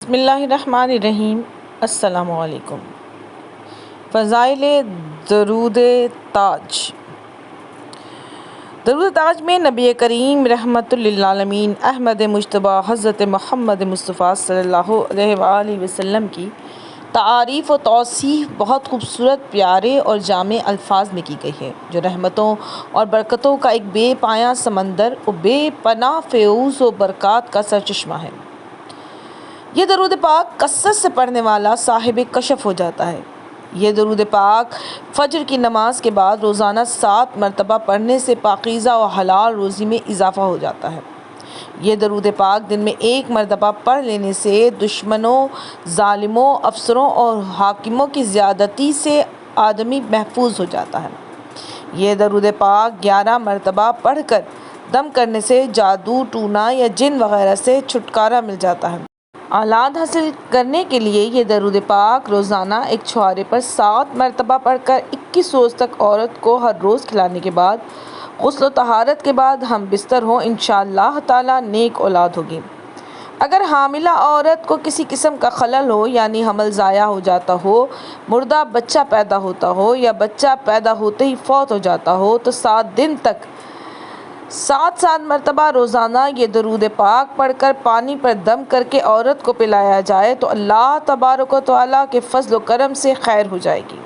بسم اللہ الرحمن الرحیم۔ السلام علیکم۔ فضائل درود تاج۔ درود تاج میں نبی کریم رحمت للعالمین احمد مجتبیٰ حضرت محمد مصطفیٰ صلی اللہ علیہ وآلہ وسلم کی تعریف و توصیف بہت خوبصورت، پیارے اور جامع الفاظ میں کی گئی ہے، جو رحمتوں اور برکتوں کا ایک بے پایاں سمندر اور بے پناہ فیوز و برکات کا سرچشمہ ہے۔ یہ درود پاک کثرت سے پڑھنے والا صاحب کشف ہو جاتا ہے۔ یہ درود پاک فجر کی نماز کے بعد روزانہ 7 مرتبہ پڑھنے سے پاکیزہ و حلال روزی میں اضافہ ہو جاتا ہے۔ یہ درود پاک دن میں 1 مرتبہ پڑھ لینے سے دشمنوں، ظالموں، افسروں اور حاکموں کی زیادتی سے آدمی محفوظ ہو جاتا ہے۔ یہ درود پاک 11 مرتبہ پڑھ کر دم کرنے سے جادو ٹونا یا جن وغیرہ سے چھٹکارا مل جاتا ہے۔ اولاد حاصل کرنے کے لیے یہ درود پاک روزانہ ایک چھوارے پر 7 مرتبہ پڑھ کر 21 روز تک عورت کو ہر روز کھلانے کے بعد غسل و طہارت کے بعد ہم بستر ہوں، انشاءاللہ تعالی نیک اولاد ہوگی۔ اگر حاملہ عورت کو کسی قسم کا خلل ہو، یعنی حمل ضائع ہو جاتا ہو، مردہ بچہ پیدا ہوتا ہو یا بچہ پیدا ہوتے ہی فوت ہو جاتا ہو، تو 7 دن تک 7 مرتبہ روزانہ یہ درود پاک پڑھ کر پانی پر دم کر کے عورت کو پلایا جائے تو اللہ تبارک و تعالیٰ کے فضل و کرم سے خیر ہو جائے گی۔